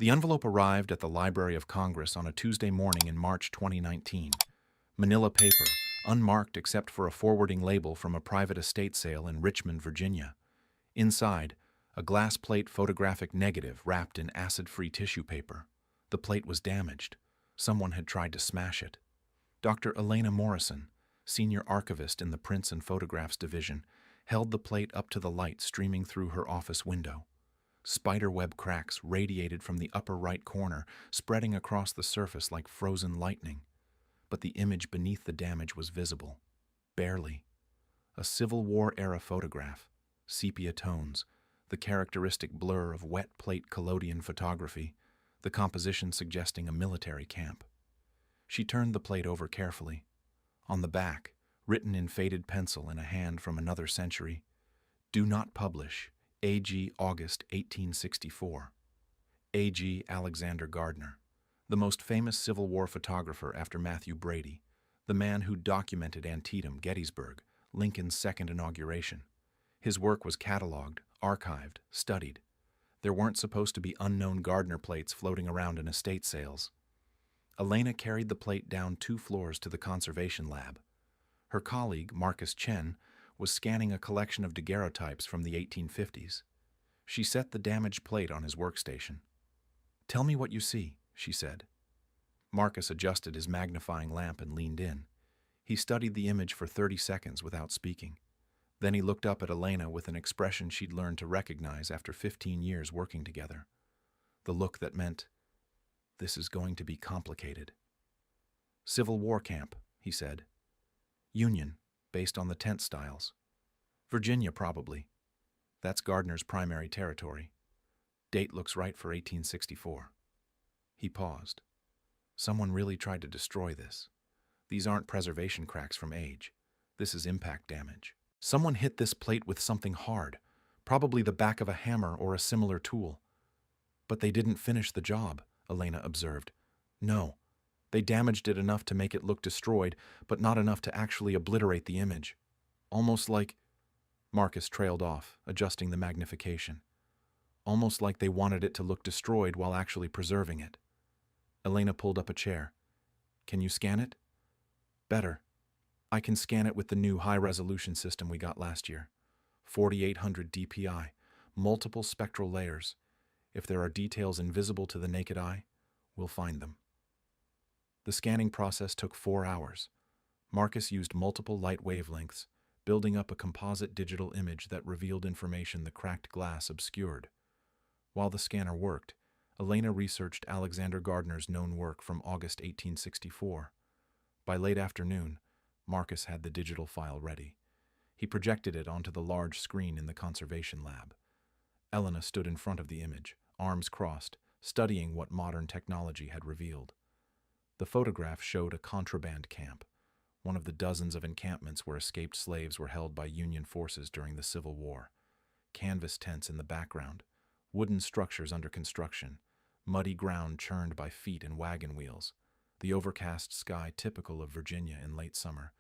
The envelope arrived at the Library of Congress on a Tuesday morning in March 2019. Manila paper, unmarked except for a forwarding label from a private estate sale in Richmond, Virginia. Inside, a glass plate photographic negative wrapped in acid-free tissue paper. The plate was damaged. Someone had tried to smash it. Dr. Elena Morrison, senior archivist in the Prints and Photographs Division, held the plate up to the light streaming through her office window. Spiderweb cracks radiated from the upper right corner, spreading across the surface like frozen lightning. But the image beneath the damage was visible. Barely. A Civil War-era photograph, sepia tones, the characteristic blur of wet plate collodion photography, the composition suggesting a military camp. She turned the plate over carefully. On the back, written in faded pencil in a hand from another century, "Do not publish, A.G. August 1864. A.G. Alexander Gardner, the most famous Civil War photographer after Matthew Brady, the man who documented Antietam, Gettysburg, Lincoln's second inauguration. His work was cataloged, archived, studied. There weren't supposed to be unknown Gardner plates floating around in estate sales. Elena carried the plate down 2 floors to the conservation lab. Her colleague, Marcus Chen, was scanning a collection of daguerreotypes from the 1850s. She set the damaged plate on his workstation. "Tell me what you see," she said. Marcus adjusted his magnifying lamp and leaned in. He studied the image for 30 seconds without speaking. Then he looked up at Elena with an expression she'd learned to recognize after 15 years working together. The look that meant, "This is going to be complicated." "Civil War camp," he said. "Union, based on the tent styles. Virginia, probably. That's Gardner's primary territory. Date looks right for 1864. He paused. Someone really tried to destroy this. These aren't preservation cracks from age. This is impact damage. Someone hit this plate with something hard, probably the back of a hammer or a similar tool. But they didn't finish the job, Elena observed. No, they damaged it enough to make it look destroyed, but not enough to actually obliterate the image. Almost like... Marcus trailed off, adjusting the magnification. Almost like they wanted it to look destroyed while actually preserving it. Elena pulled up a chair. "Can you scan it?" "Better. I can scan it with the new high-resolution system we got last year. 4800 dpi, multiple spectral layers. If there are details invisible to the naked eye, we'll find them." The scanning process took 4 hours. Marcus used multiple light wavelengths, building up a composite digital image that revealed information the cracked glass obscured. While the scanner worked, Elena researched Alexander Gardner's known work from August 1864. By late afternoon, Marcus had the digital file ready. He projected it onto the large screen in the conservation lab. Elena stood in front of the image, arms crossed, studying what modern technology had revealed. The photograph showed a contraband camp, one of the dozens of encampments where escaped slaves were held by Union forces during the Civil War. Canvas tents in the background, wooden structures under construction, muddy ground churned by feet and wagon wheels, the overcast sky typical of Virginia in late summer.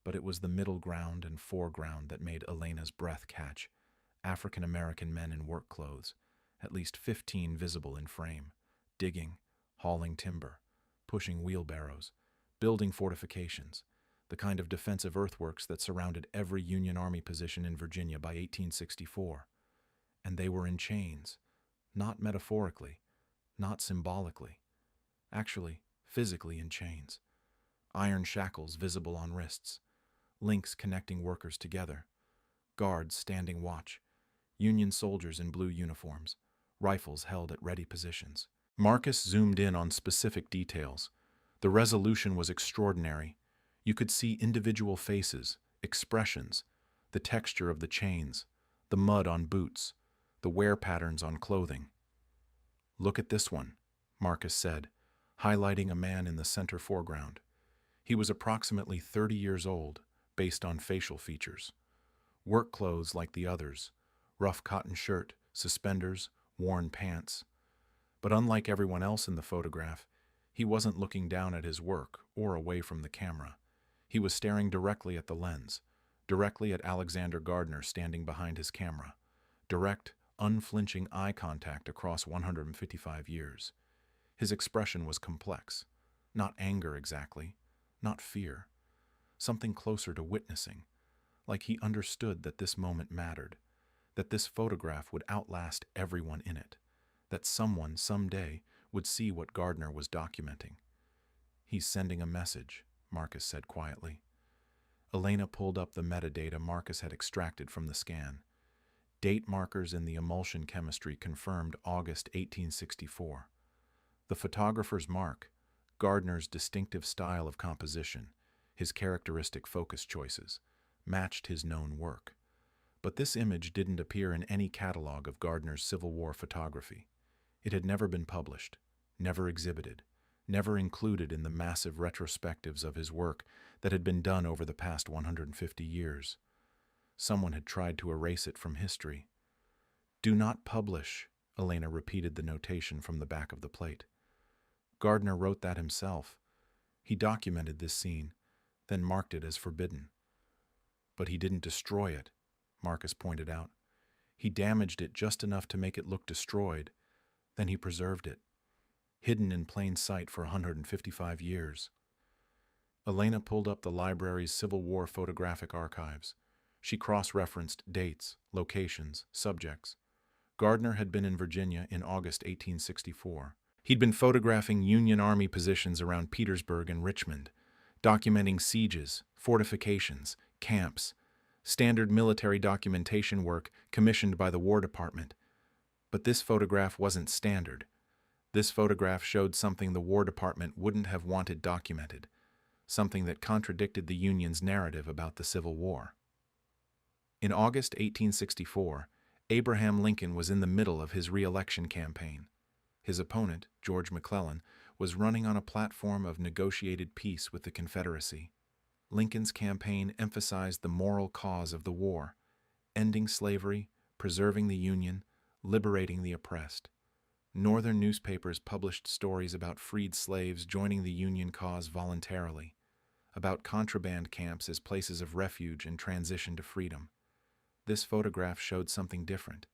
But it was the middle ground and foreground that made Elena's breath catch. African-American men in work clothes, at least 15 visible in frame, digging, hauling timber, pushing wheelbarrows, building fortifications, the kind of defensive earthworks that surrounded every Union Army position in Virginia by 1864. And they were in chains, not metaphorically, not symbolically, actually physically in chains. Iron shackles visible on wrists, links connecting workers together, guards standing watch, Union soldiers in blue uniforms, rifles held at ready positions. Marcus zoomed in on specific details. The resolution was extraordinary. You could see individual faces, expressions, the texture of the chains, the mud on boots, the wear patterns on clothing. "Look at this one," Marcus said, highlighting a man in the center foreground. He was approximately 30 years old, based on facial features. Work clothes like the others, rough cotton shirt, suspenders, worn pants. But unlike everyone else in the photograph, he wasn't looking down at his work or away from the camera. He was staring directly at the lens, directly at Alexander Gardner standing behind his camera. Direct, unflinching eye contact across 155 years. His expression was complex. Not anger exactly, not fear. Something closer to witnessing, like he understood that this moment mattered, that this photograph would outlast everyone in it, that someone someday would see what Gardner was documenting. "He's sending a message," Marcus said quietly. Elena pulled up the metadata Marcus had extracted from the scan. Date markers in the emulsion chemistry confirmed August 1864. The photographer's mark, Gardner's distinctive style of composition, his characteristic focus choices, matched his known work. But this image didn't appear in any catalog of Gardner's Civil War photography. It had never been published, never exhibited, never included in the massive retrospectives of his work that had been done over the past 150 years. Someone had tried to erase it from history. "Do not publish," Elena repeated the notation from the back of the plate. Gardner wrote that himself. He documented this scene, then marked it as forbidden. "But he didn't destroy it," Marcus pointed out. "He damaged it just enough to make it look destroyed, then he preserved it, hidden in plain sight for 155 years. Elena pulled up the library's Civil War photographic archives. She cross-referenced dates, locations, subjects. Gardner had been in Virginia in August 1864. He'd been photographing Union Army positions around Petersburg and Richmond, documenting sieges, fortifications, camps, standard military documentation work commissioned by the War Department. But this photograph wasn't standard. This photograph showed something the War Department wouldn't have wanted documented, something that contradicted the Union's narrative about the Civil War. In August 1864, Abraham Lincoln was in the middle of his re-election campaign. His opponent, George McClellan, was running on a platform of negotiated peace with the Confederacy. Lincoln's campaign emphasized the moral cause of the war, ending slavery, preserving the Union, liberating the oppressed. Northern newspapers published stories about freed slaves joining the Union cause voluntarily, about contraband camps as places of refuge and transition to freedom. This photograph showed something different.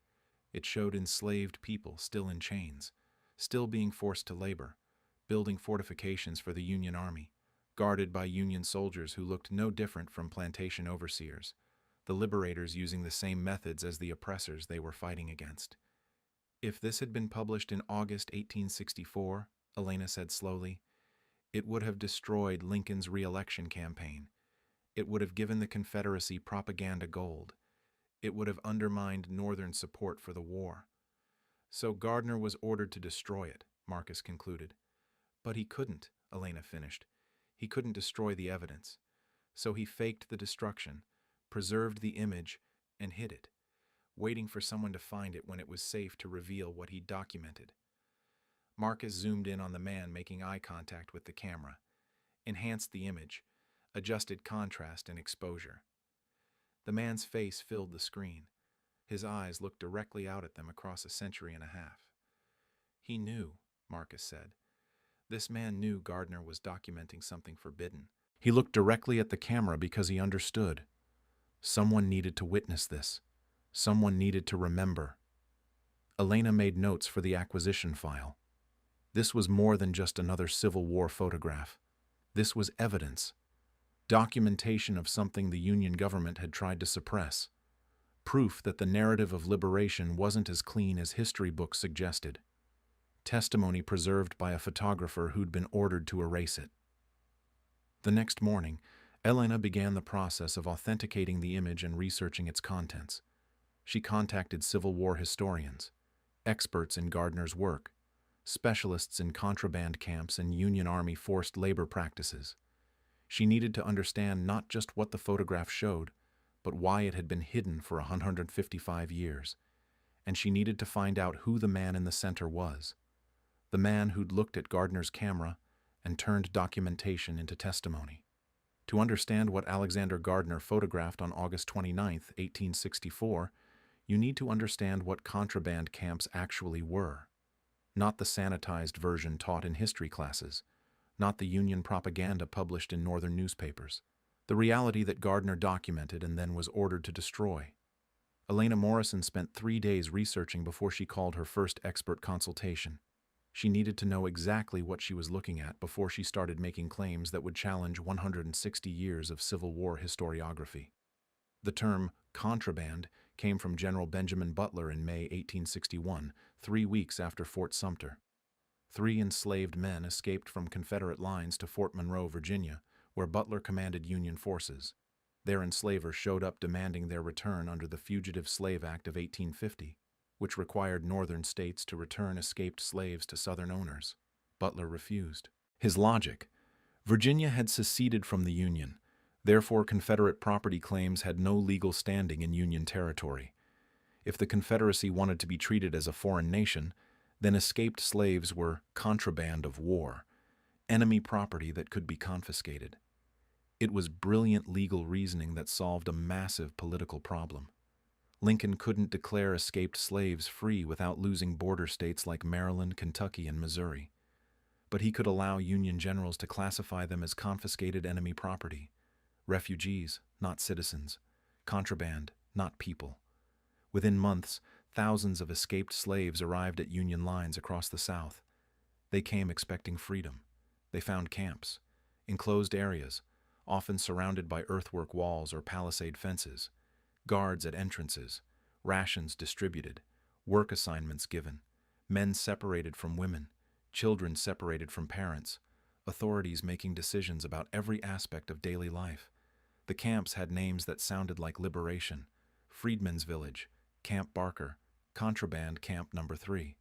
It showed enslaved people still in chains, still being forced to labor, building fortifications for the Union Army, guarded by Union soldiers who looked no different from plantation overseers, the liberators using the same methods as the oppressors they were fighting against. "If this had been published in August 1864, Elena said slowly, it would have destroyed Lincoln's re-election campaign. It would have given the Confederacy propaganda gold. It would have undermined Northern support for the war." "So Gardner was ordered to destroy it," Marcus concluded. "But he couldn't," Elena finished. "He couldn't destroy the evidence. So he faked the destruction, preserved the image, and hid it, waiting for someone to find it when it was safe to reveal what he documented." Marcus zoomed in on the man making eye contact with the camera, enhanced the image, adjusted contrast and exposure. The man's face filled the screen. His eyes looked directly out at them across a century and a half. "He knew," Marcus said. This man knew Gardner was documenting something forbidden. He looked directly at the camera because he understood. Someone needed to witness this. Someone needed to remember. Elena made notes for the acquisition file. This was more than just another Civil War photograph. This was evidence. Documentation of something the Union government had tried to suppress. Proof that the narrative of liberation wasn't as clean as history books suggested. Testimony preserved by a photographer who'd been ordered to erase it. The next morning, Elena began the process of authenticating the image and researching its contents. She contacted Civil War historians, experts in Gardner's work, specialists in contraband camps and Union Army forced labor practices. She needed to understand not just what the photograph showed, but why it had been hidden for 155 years. And she needed to find out who the man in the center was. The man who'd looked at Gardner's camera and turned documentation into testimony. To understand what Alexander Gardner photographed on August 29, 1864, you need to understand what contraband camps actually were. Not the sanitized version taught in history classes, not the Union propaganda published in Northern newspapers. The reality that Gardner documented and then was ordered to destroy. Elena Morrison spent 3 days researching before she called her first expert consultation. She needed to know exactly what she was looking at before she started making claims that would challenge 160 years of Civil War historiography. The term contraband came from General Benjamin Butler in May 1861, 3 weeks after Fort Sumter. 3 enslaved men escaped from Confederate lines to Fort Monroe, Virginia, where Butler commanded Union forces. Their enslavers showed up demanding their return under the Fugitive Slave Act of 1850, which required northern states to return escaped slaves to southern owners. Butler refused. His logic: Virginia had seceded from the Union, therefore Confederate property claims had no legal standing in Union territory. If the Confederacy wanted to be treated as a foreign nation, then escaped slaves were contraband of war, enemy property that could be confiscated. It was brilliant legal reasoning that solved a massive political problem. Lincoln couldn't declare escaped slaves free without losing border states like Maryland, Kentucky, and Missouri. But he could allow Union generals to classify them as confiscated enemy property. Refugees, not citizens. Contraband, not people. Within months, thousands of escaped slaves arrived at Union lines across the South. They came expecting freedom. They found camps, enclosed areas, often surrounded by earthwork walls or palisade fences, guards at entrances, rations distributed, work assignments given, men separated from women, children separated from parents, authorities making decisions about every aspect of daily life. The camps had names that sounded like liberation: Freedmen's Village, Camp Barker, Contraband Camp Number 3.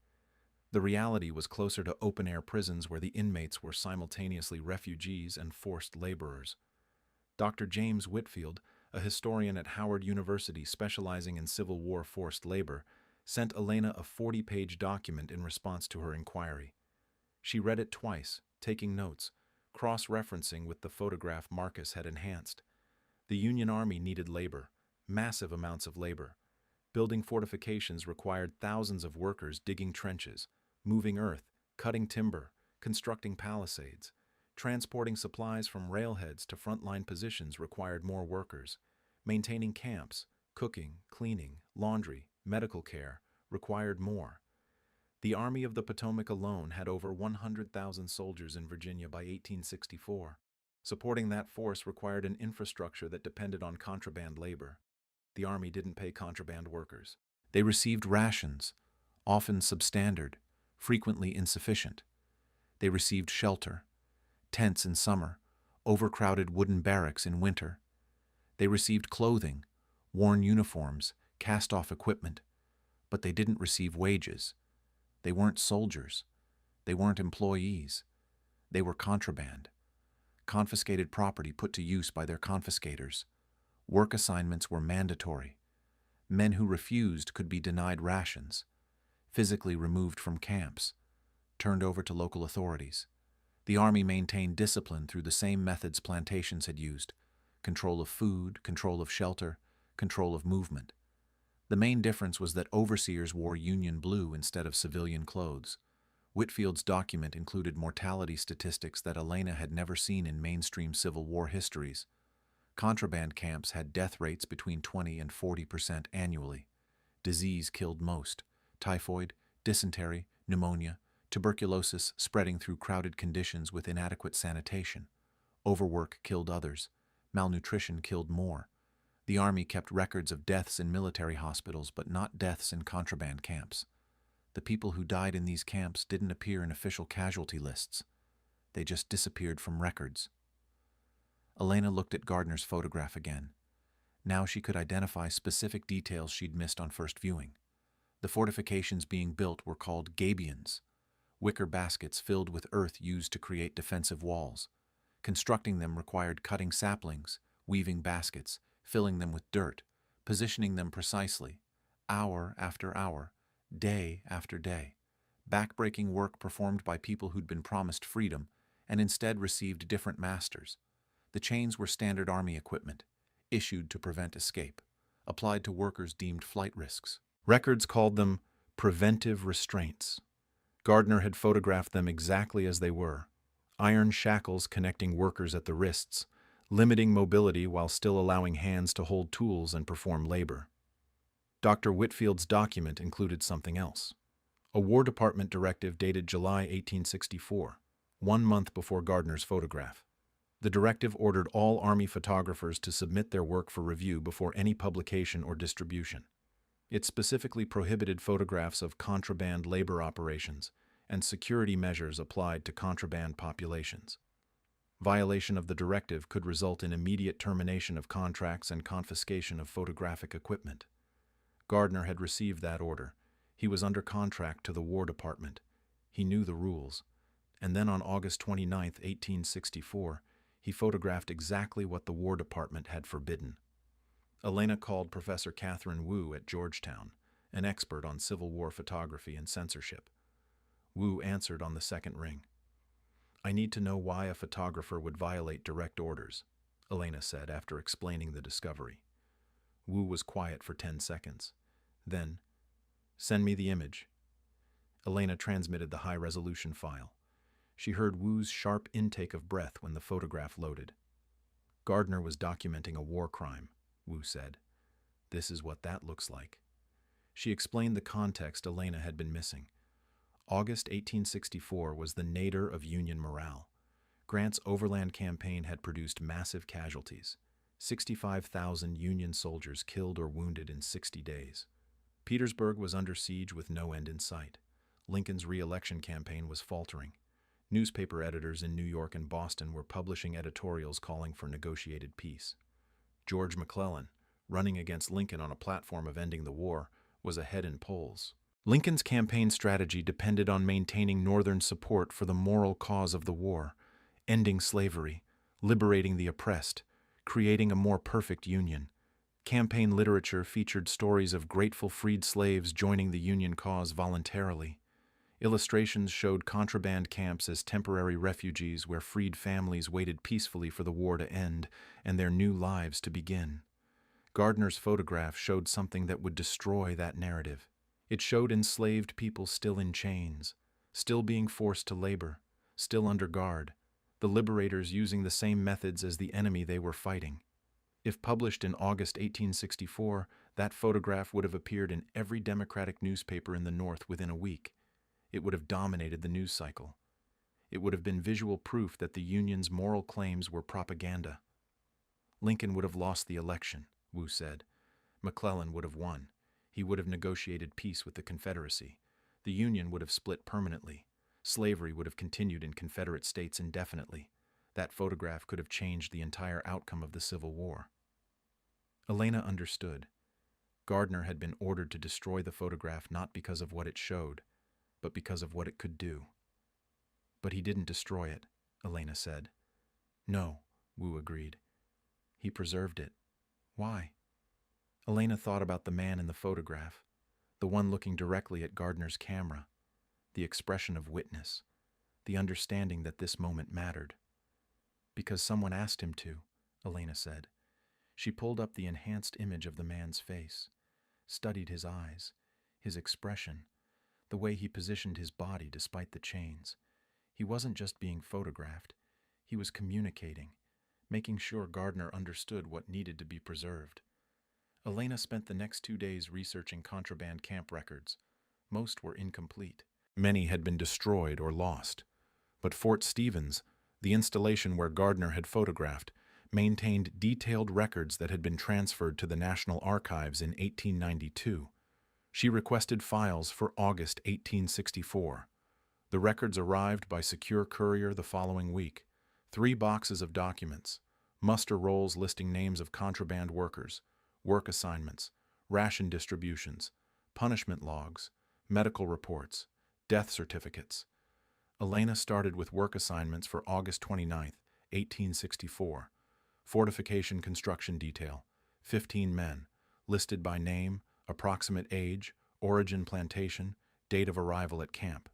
The reality was closer to open-air prisons where the inmates were simultaneously refugees and forced laborers. Dr. James Whitfield, a historian at Howard University specializing in Civil War forced labor, sent Elena a 40-page document in response to her inquiry. She read it twice, taking notes, cross-referencing with the photograph Marcus had enhanced. The Union Army needed labor, massive amounts of labor. Building fortifications required thousands of workers digging trenches, moving earth, cutting timber, constructing palisades. Transporting supplies from railheads to frontline positions required more workers. Maintaining camps, cooking, cleaning, laundry, medical care required more. The Army of the Potomac alone had over 100,000 soldiers in Virginia by 1864. Supporting that force required an infrastructure that depended on contraband labor. The Army didn't pay contraband workers. They received rations, often substandard, frequently insufficient. They received shelter, tents in summer, overcrowded wooden barracks in winter. They received clothing, worn uniforms, cast-off equipment, but they didn't receive wages. They weren't soldiers. They weren't employees. They were contraband. Confiscated property put to use by their confiscators. Work assignments were mandatory. Men who refused could be denied rations, physically removed from camps, turned over to local authorities. The Army maintained discipline through the same methods plantations had used: control of food, control of shelter, control of movement. The main difference was that overseers wore Union blue instead of civilian clothes. Whitfield's document included mortality statistics that Elena had never seen in mainstream Civil War histories. Contraband camps had death rates between 20% and 40% annually. Disease killed most: typhoid, dysentery, pneumonia, tuberculosis spreading through crowded conditions with inadequate sanitation. Overwork killed others. Malnutrition killed more. The Army kept records of deaths in military hospitals, but not deaths in contraband camps. The people who died in these camps didn't appear in official casualty lists. They just disappeared from records. Elena looked at Gardner's photograph again. Now she could identify specific details she'd missed on first viewing. The fortifications being built were called gabions, wicker baskets filled with earth used to create defensive walls. Constructing them required cutting saplings, weaving baskets, filling them with dirt, positioning them precisely, hour after hour, day after day. Backbreaking work performed by people who'd been promised freedom and instead received different masters. The chains were standard Army equipment, issued to prevent escape, applied to workers deemed flight risks. Records called them preventive restraints. Gardner had photographed them exactly as they were: iron shackles connecting workers at the wrists, limiting mobility while still allowing hands to hold tools and perform labor. Dr. Whitfield's document included something else. A War Department directive dated July 1864, 1 month before Gardner's photograph. The directive ordered all Army photographers to submit their work for review before any publication or distribution. It specifically prohibited photographs of contraband labor operations and security measures applied to contraband populations. Violation of the directive could result in immediate termination of contracts and confiscation of photographic equipment. Gardner had received that order. He was under contract to the War Department. He knew the rules. And then on August 29, 1864, he photographed exactly what the War Department had forbidden. Elena called Professor Catherine Wu at Georgetown, an expert on Civil War photography and censorship. Wu answered on the second ring. "I need to know why a photographer would violate direct orders," Elena said after explaining the discovery. Wu was quiet for 10 seconds. Then, "Send me the image." Elena transmitted the high-resolution file. She heard Wu's sharp intake of breath when the photograph loaded. "Gardner was documenting a war crime," Wu said. "This is what that looks like." She explained the context Elena had been missing. August 1864 was the nadir of Union morale. Grant's overland campaign had produced massive casualties. 65,000 Union soldiers killed or wounded in 60 days. Petersburg was under siege with no end in sight. Lincoln's re-election campaign was faltering. Newspaper editors in New York and Boston were publishing editorials calling for negotiated peace. George McClellan, running against Lincoln on a platform of ending the war, was ahead in polls. Lincoln's campaign strategy depended on maintaining Northern support for the moral cause of the war, ending slavery, liberating the oppressed, creating a more perfect Union. Campaign literature featured stories of grateful freed slaves joining the Union cause voluntarily. Illustrations showed contraband camps as temporary refuges where freed families waited peacefully for the war to end and their new lives to begin. Gardner's photograph showed something that would destroy that narrative. It showed enslaved people still in chains, still being forced to labor, still under guard, the liberators using the same methods as the enemy they were fighting. If published in August 1864, that photograph would have appeared in every Democratic newspaper in the North within a week. It would have dominated the news cycle. It would have been visual proof that the Union's moral claims were propaganda. Lincoln would have lost the election, Wu said. McClellan would have won. He would have negotiated peace with the Confederacy. The Union would have split permanently. Slavery would have continued in Confederate states indefinitely. That photograph could have changed the entire outcome of the Civil War. Elena understood. Gardner had been ordered to destroy the photograph not because of what it showed, but because of what it could do. "But he didn't destroy it," Elena said. "No," Wu agreed. "He preserved it." "Why?" Elena thought about the man in the photograph, the one looking directly at Gardner's camera, the expression of witness, the understanding that this moment mattered. "Because someone asked him to," Elena said. She pulled up the enhanced image of the man's face, studied his eyes, his expression, the way he positioned his body despite the chains. He wasn't just being photographed. He was communicating, making sure Gardner understood what needed to be preserved. Elena spent the next 2 days researching contraband camp records. Most were incomplete. Many had been destroyed or lost. But Fort Stevens, the installation where Gardner had photographed, maintained detailed records that had been transferred to the National Archives in 1892. She requested files for August 1864. The records arrived by secure courier the following week. 3 boxes of documents, muster rolls listing names of contraband workers, work assignments, ration distributions, punishment logs, medical reports, death certificates. Elena started with work assignments for August 29, 1864. Fortification construction detail, 15 men, listed by name, approximate age, origin plantation, date of arrival at camp.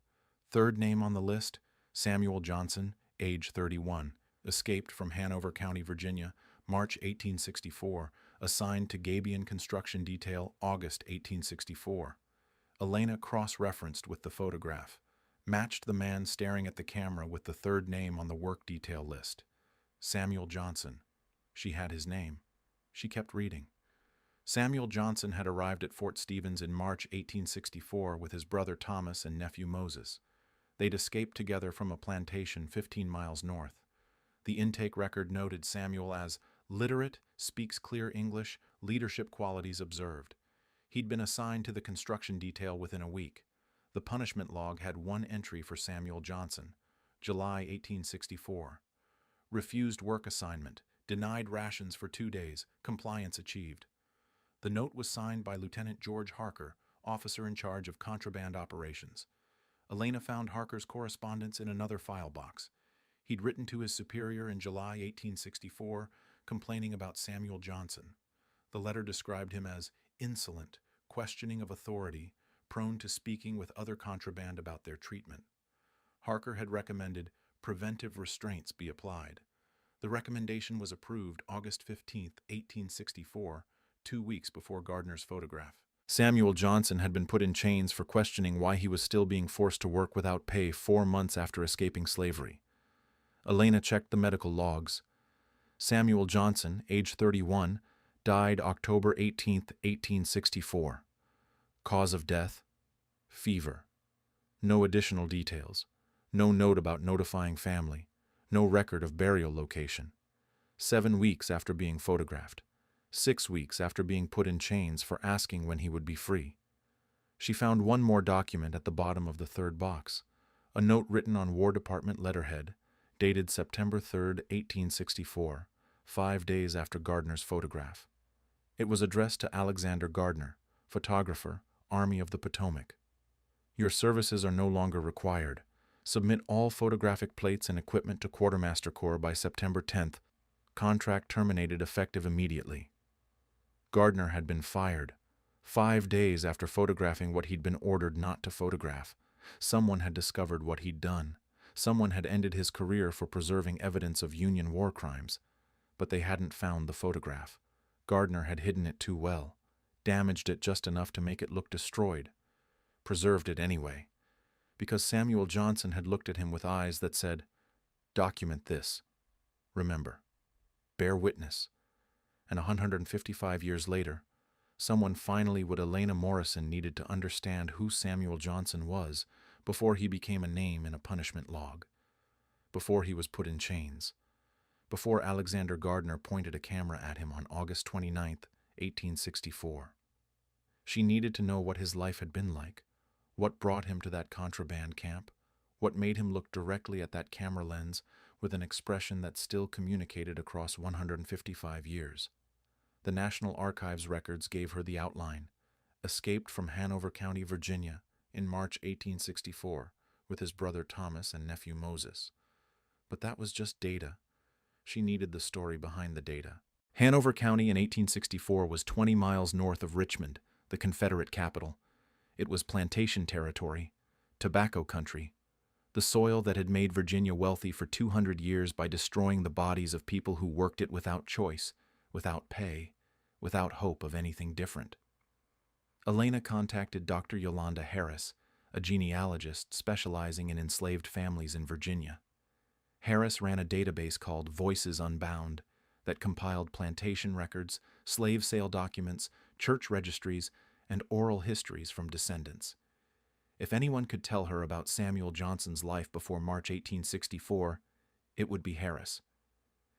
Third name on the list, Samuel Johnson, age 31, escaped from Hanover County, Virginia, March 1864, assigned to Gabion Construction Detail, August 1864. Elena cross-referenced with the photograph, matched the man staring at the camera with the third name on the work detail list. Samuel Johnson. She had his name. She kept reading. Samuel Johnson had arrived at Fort Stevens in March 1864 with his brother Thomas and nephew Moses. They'd escaped together from a plantation 15 miles north. The intake record noted Samuel as literate, speaks clear English, leadership qualities observed. He'd been assigned to the construction detail within a week. The punishment log had one entry for Samuel Johnson, July 1864. Refused work assignment, denied rations for 2 days, compliance achieved. The note was signed by Lieutenant George Harker, officer in charge of contraband operations. Elena found Harker's correspondence in another file box. He'd written to his superior in July 1864, complaining about Samuel Johnson. The letter described him as insolent, questioning of authority, prone to speaking with other contraband about their treatment. Harker had recommended preventive restraints be applied. The recommendation was approved August 15, 1864, 2 weeks before Gardner's photograph. Samuel Johnson had been put in chains for questioning why he was still being forced to work without pay 4 months after escaping slavery. Elena checked the medical logs. Samuel Johnson, age 31, died October 18, 1864. Cause of death? Fever. No additional details. No note about notifying family. No record of burial location. 7 weeks after being photographed. 6 weeks after being put in chains for asking when he would be free. She found one more document at the bottom of the third box, a note written on War Department letterhead, dated September 3, 1864, 5 days after Gardner's photograph. It was addressed to Alexander Gardner, photographer, Army of the Potomac. Your services are no longer required. Submit all photographic plates and equipment to Quartermaster Corps by September 10th. Contract terminated effective immediately. Gardner had been fired 5 days after photographing what he'd been ordered not to photograph. Someone had discovered what he'd done. Someone had ended his career for preserving evidence of Union war crimes. But they hadn't found the photograph. Gardner had hidden it too well, damaged it just enough to make it look destroyed, preserved it anyway, because Samuel Johnson had looked at him with eyes that said, "Document this. Remember. Bear witness." And 155 years later, someone finally with Elena Morrison needed to understand who Samuel Johnson was before he became a name in a punishment log, before he was put in chains, before Alexander Gardner pointed a camera at him on August 29, 1864. She needed to know what his life had been like, what brought him to that contraband camp, what made him look directly at that camera lens with an expression that still communicated across 155 years. The National Archives records gave her the outline. Escaped from Hanover County, Virginia, in March 1864, with his brother Thomas and nephew Moses. But that was just data. She needed the story behind the data. Hanover County in 1864 was 20 miles north of Richmond, the Confederate capital. It was plantation territory, tobacco country, the soil that had made Virginia wealthy for 200 years by destroying the bodies of people who worked it without choice, without pay, without hope of anything different. Elena contacted Dr. Yolanda Harris, a genealogist specializing in enslaved families in Virginia. Harris ran a database called Voices Unbound that compiled plantation records, slave sale documents, church registries, and oral histories from descendants. If anyone could tell her about Samuel Johnson's life before March 1864, it would be Harris.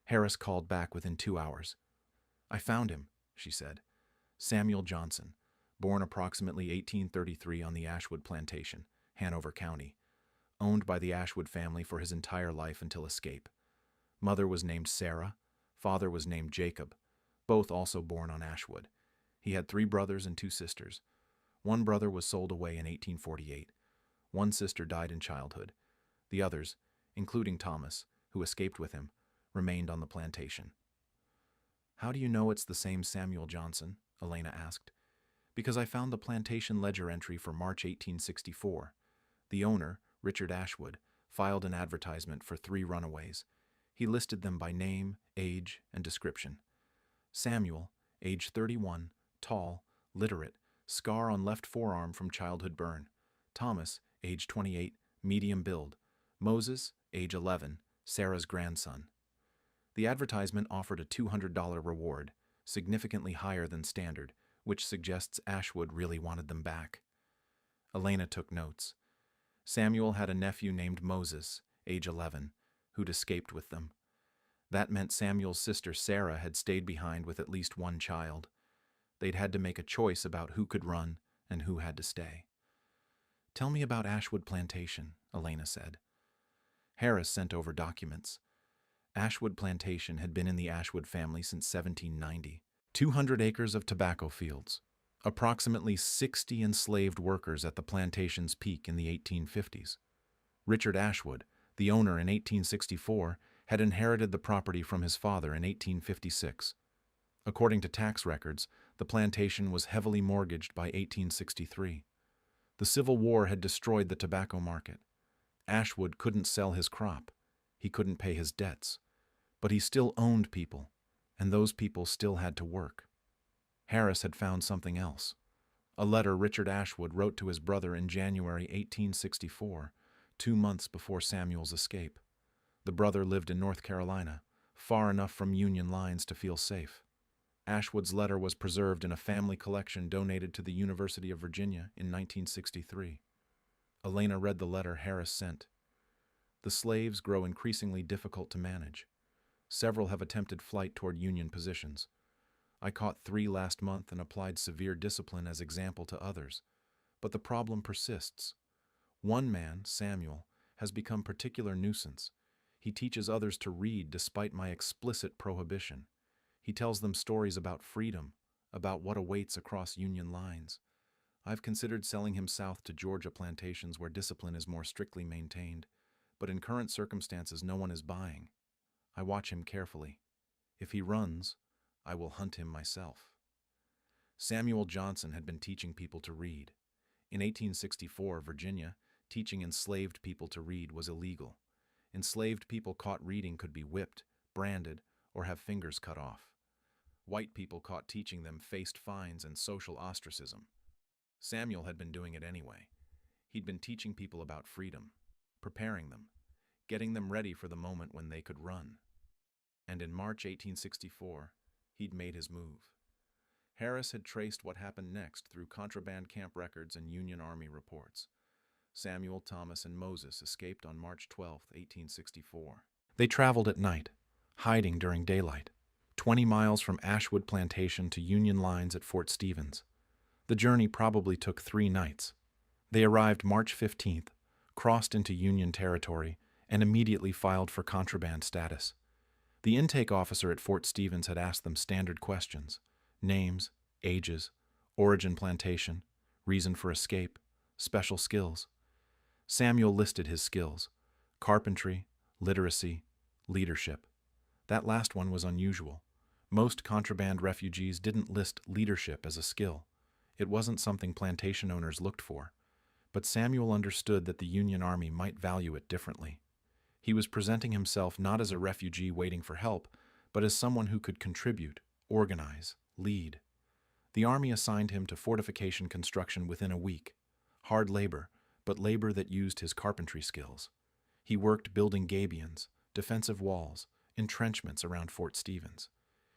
Harris called back within 2 hours. "I found him," she said. "Samuel Johnson, born approximately 1833 on the Ashwood Plantation, Hanover County, owned by the Ashwood family for his entire life until escape. Mother was named Sarah, father was named Jacob, both also born on Ashwood. He had 3 brothers and 2 sisters. One brother was sold away in 1848. One sister died in childhood. The others, including Thomas, who escaped with him, remained on the plantation." "How do you know it's the same Samuel Johnson?" Elena asked. "Because I found the plantation ledger entry for March 1864. The owner, Richard Ashwood, filed an advertisement for 3 runaways. He listed them by name, age, and description. Samuel, age 31, tall, literate, scar on left forearm from childhood burn. Thomas, age 28, medium build. Moses, age 11, Sarah's grandson." The advertisement offered a $200 reward, significantly higher than standard, which suggests Ashwood really wanted them back. Elena took notes. Samuel had a nephew named Moses, age 11, who'd escaped with them. That meant Samuel's sister Sarah had stayed behind with at least one child. They'd had to make a choice about who could run and who had to stay. "Tell me about Ashwood Plantation," Elena said. Harris sent over documents. Ashwood Plantation had been in the Ashwood family since 1790. 200 acres of tobacco fields. Approximately 60 enslaved workers at the plantation's peak in the 1850s. Richard Ashwood, the owner in 1864, had inherited the property from his father in 1856. According to tax records, the plantation was heavily mortgaged by 1863. The Civil War had destroyed the tobacco market. Ashwood couldn't sell his crop. He couldn't pay his debts. But he still owned people, and those people still had to work. Harris had found something else. A letter Richard Ashwood wrote to his brother in January 1864, 2 months before Samuel's escape. The brother lived in North Carolina, far enough from Union lines to feel safe. Ashwood's letter was preserved in a family collection donated to the University of Virginia in 1963. Elena read the letter Harris sent. "The slaves grow increasingly difficult to manage. Several have attempted flight toward Union positions. I caught 3 last month and applied severe discipline as example to others. But the problem persists. One man, Samuel, has become particular nuisance. He teaches others to read despite my explicit prohibition. He tells them stories about freedom, about what awaits across Union lines. I've considered selling him south to Georgia plantations where discipline is more strictly maintained, but in current circumstances no one is buying. I watch him carefully. If he runs, I will hunt him myself." Samuel Johnson had been teaching people to read. In 1864, Virginia, teaching enslaved people to read was illegal. Enslaved people caught reading could be whipped, branded, or have fingers cut off. White people caught teaching them faced fines and social ostracism. Samuel had been doing it anyway. He'd been teaching people about freedom, preparing them, getting them ready for the moment when they could run. And in March 1864, he'd made his move. Harris had traced what happened next through contraband camp records and Union Army reports. Samuel, Thomas, and Moses escaped on March 12, 1864. They traveled at night, hiding during daylight, 20 miles from Ashwood Plantation to Union lines at Fort Stevens. The journey probably took 3 nights. They arrived March 15th, crossed into Union territory, and immediately filed for contraband status. The intake officer at Fort Stevens had asked them standard questions: names, ages, origin plantation, reason for escape, special skills. Samuel listed his skills: carpentry, literacy, leadership. That last one was unusual. Most contraband refugees didn't list leadership as a skill. It wasn't something plantation owners looked for. But Samuel understood that the Union Army might value it differently. He was presenting himself not as a refugee waiting for help, but as someone who could contribute, organize, lead. The Army assigned him to fortification construction within a week. Hard labor, but labor that used his carpentry skills. He worked building gabions, defensive walls, entrenchments around Fort Stevens.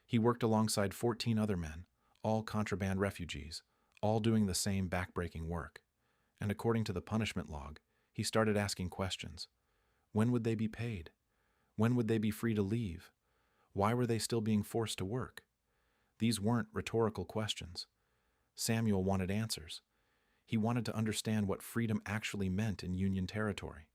He worked alongside 14 other men, all contraband refugees, all doing the same backbreaking work. And according to the punishment log, he started asking questions. When would they be paid? When would they be free to leave? Why were they still being forced to work? These weren't rhetorical questions. Samuel wanted answers. He wanted to understand what freedom actually meant in Union territory.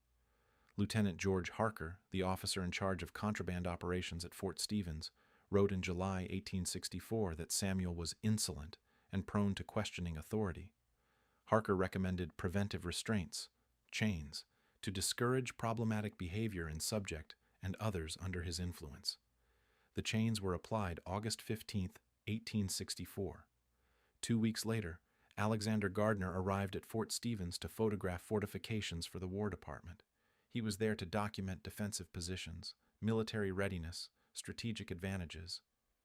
Lieutenant George Harker, the officer in charge of contraband operations at Fort Stevens, wrote in July 1864 that Samuel was insolent and prone to questioning authority. Harker recommended preventive restraints, chains, to discourage problematic behavior in subject and others under his influence. The chains were applied August 15, 1864. 2 weeks later, Alexander Gardner arrived at Fort Stevens to photograph fortifications for the War Department. He was there to document defensive positions, military readiness, strategic advantages,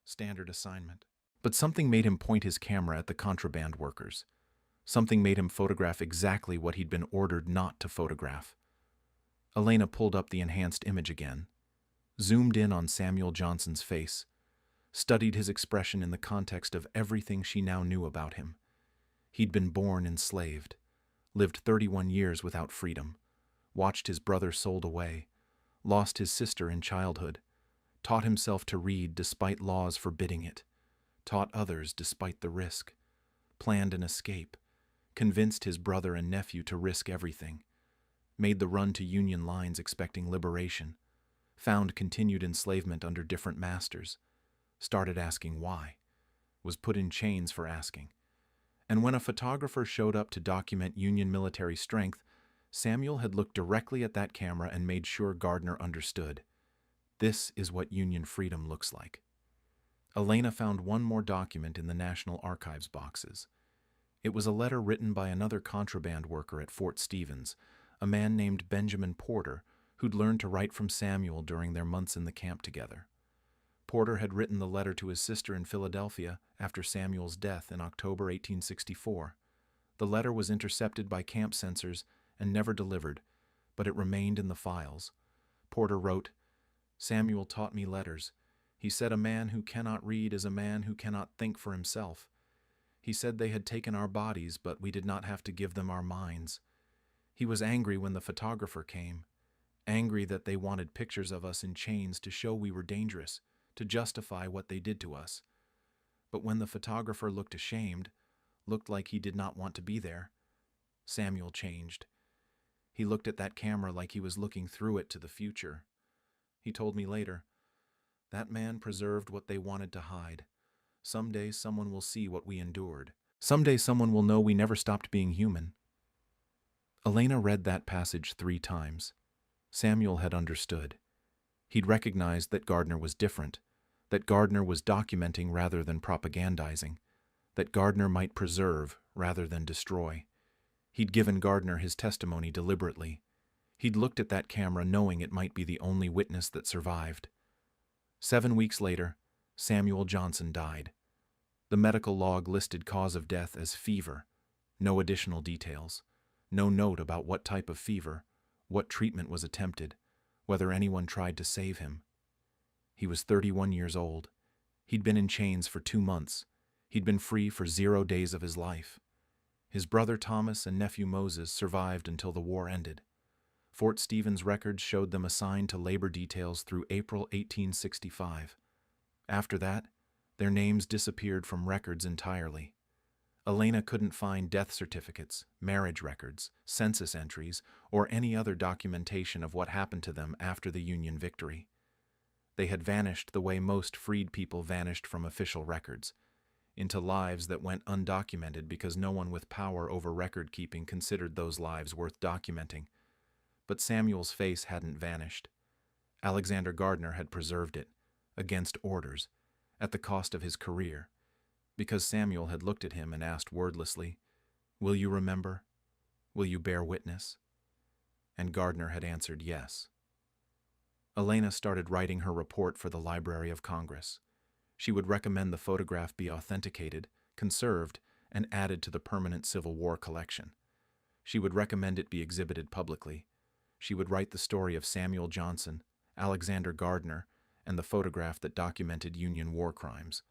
standard assignment. But something made him point his camera at the contraband workers. Something made him photograph exactly what he'd been ordered not to photograph. Elena pulled up the enhanced image again, zoomed in on Samuel Johnson's face. studied his expression in the context of everything she now knew about him. He'd been born enslaved, lived 31 years without freedom, watched his brother sold away, lost his sister in childhood, taught himself to read despite laws forbidding it, taught others despite the risk, planned an escape, convinced his brother and nephew to risk everything, made the run to Union lines expecting liberation, found continued enslavement under different masters, started asking why, was put in chains for asking. And when a photographer showed up to document Union military strength, Samuel had looked directly at that camera and made sure Gardner understood. This is what Union freedom looks like. Elena found one more document in the National Archives boxes. It was a letter written by another contraband worker at Fort Stevens, a man named Benjamin Porter, who'd learned to write from Samuel during their months in the camp together. Porter had written the letter to his sister in Philadelphia after Samuel's death in October 1864. The letter was intercepted by camp censors and never delivered, but it remained in the files. Porter wrote, "Samuel taught me letters. He said a man who cannot read is a man who cannot think for himself. He said they had taken our bodies, but we did not have to give them our minds. He was angry when the photographer came, angry that they wanted pictures of us in chains to show we were dangerous, to justify what they did to us. But when the photographer looked ashamed, looked like he did not want to be there, Samuel changed. He looked at that camera like he was looking through it to the future. He told me later, that man preserved what they wanted to hide. Someday someone will see what we endured. Someday someone will know we never stopped being human." Elena read that passage 3 times. Samuel had understood. He'd recognized that Gardner was different, that Gardner was documenting rather than propagandizing, that Gardner might preserve rather than destroy. He'd given Gardner his testimony deliberately. He'd looked at that camera knowing it might be the only witness that survived. 7 weeks later, Samuel Johnson died. The medical log listed cause of death as fever. No additional details. No note about what type of fever, what treatment was attempted, whether anyone tried to save him. He was 31 years old. He'd been in chains for 2 months. He'd been free for 0 days of his life. His brother Thomas and nephew Moses survived until the war ended. Fort Stevens records showed them assigned to labor details through April 1865. After that, their names disappeared from records entirely. Elena couldn't find death certificates, marriage records, census entries, or any other documentation of what happened to them after the Union victory. They had vanished the way most freed people vanished from official records, into lives that went undocumented because no one with power over record-keeping considered those lives worth documenting. But Samuel's face hadn't vanished. Alexander Gardner had preserved it, against orders, at the cost of his career, because Samuel had looked at him and asked wordlessly, "Will you remember? Will you bear witness?" And Gardner had answered yes. Elena started writing her report for the Library of Congress. She would recommend the photograph be authenticated, conserved, and added to the permanent Civil War collection. She would recommend it be exhibited publicly. She would write the story of Samuel Johnson, Alexander Gardner, and the photograph that documented Union war crimes.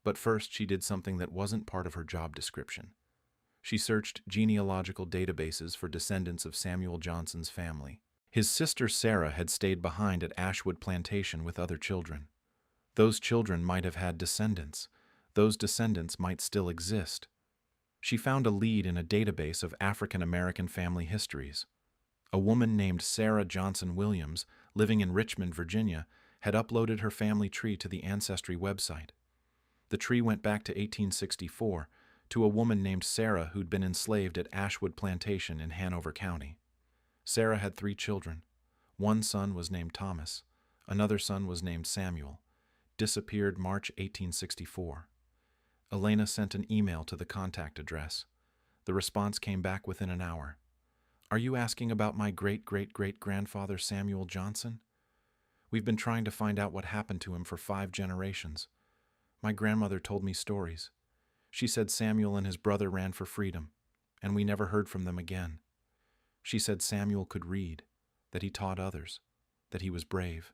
But first she did something that wasn't part of her job description. She searched genealogical databases for descendants of Samuel Johnson's family. His sister Sarah had stayed behind at Ashwood Plantation with other children. Those children might have had descendants. Those descendants might still exist. She found a lead in a database of African American family histories. A woman named Sarah Johnson Williams, living in Richmond, Virginia, had uploaded her family tree to the Ancestry website. The tree went back to 1864, to a woman named Sarah who'd been enslaved at Ashwood Plantation in Hanover County. Sarah had 3 children. One son was named Thomas. Another son was named Samuel. Disappeared March 1864. Elena sent an email to the contact address. The response came back within an hour. "Are you asking about my great-great-great-grandfather Samuel Johnson? We've been trying to find out what happened to him for 5 generations. My grandmother told me stories. She said Samuel and his brother ran for freedom, and we never heard from them again. She said Samuel could read, that he taught others, that he was brave.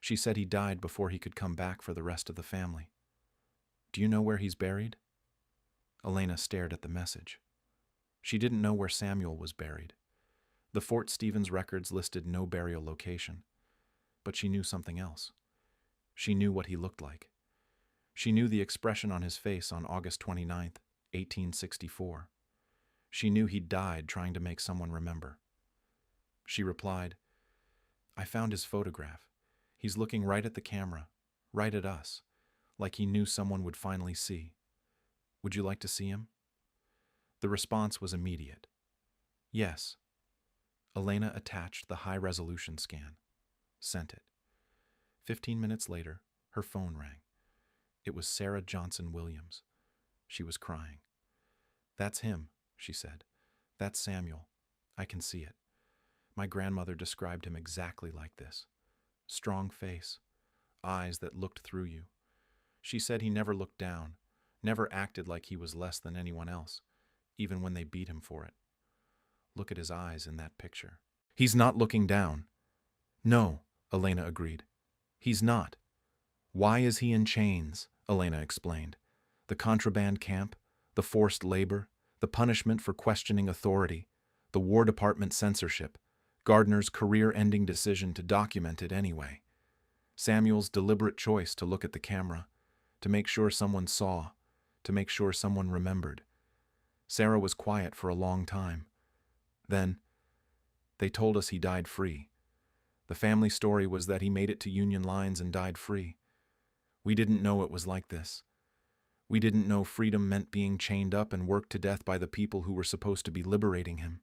She said he died before he could come back for the rest of the family. Do you know where he's buried? Elena stared at the message. She didn't know where Samuel was buried. The Fort Stevens records listed no burial location. But she knew something else. She knew what he looked like. She knew the expression on his face on August 29th, 1864. She knew he'd died trying to make someone remember. She replied, I found his photograph. He's looking right at the camera, right at us, like he knew someone would finally see. Would you like to see him? The response was immediate. Yes. Elena attached the high-resolution scan. Sent it. 15 minutes later, her phone rang. It was Sarah Johnson Williams. She was crying. That's him, she said. That's Samuel. I can see it. My grandmother described him exactly like this. Strong face, eyes that looked through you. She said he never looked down, never acted like he was less than anyone else, even when they beat him for it. Look at his eyes in that picture. He's not looking down. No, Elena agreed. He's not. Why is he in chains? Elena explained. The contraband camp, the forced labor, the punishment for questioning authority, the War Department censorship, Gardner's career-ending decision to document it anyway. Samuel's deliberate choice to look at the camera, to make sure someone saw, to make sure someone remembered. Sarah was quiet for a long time. Then, they told us he died free. The family story was that he made it to Union lines and died free. We didn't know it was like this. We didn't know freedom meant being chained up and worked to death by the people who were supposed to be liberating him.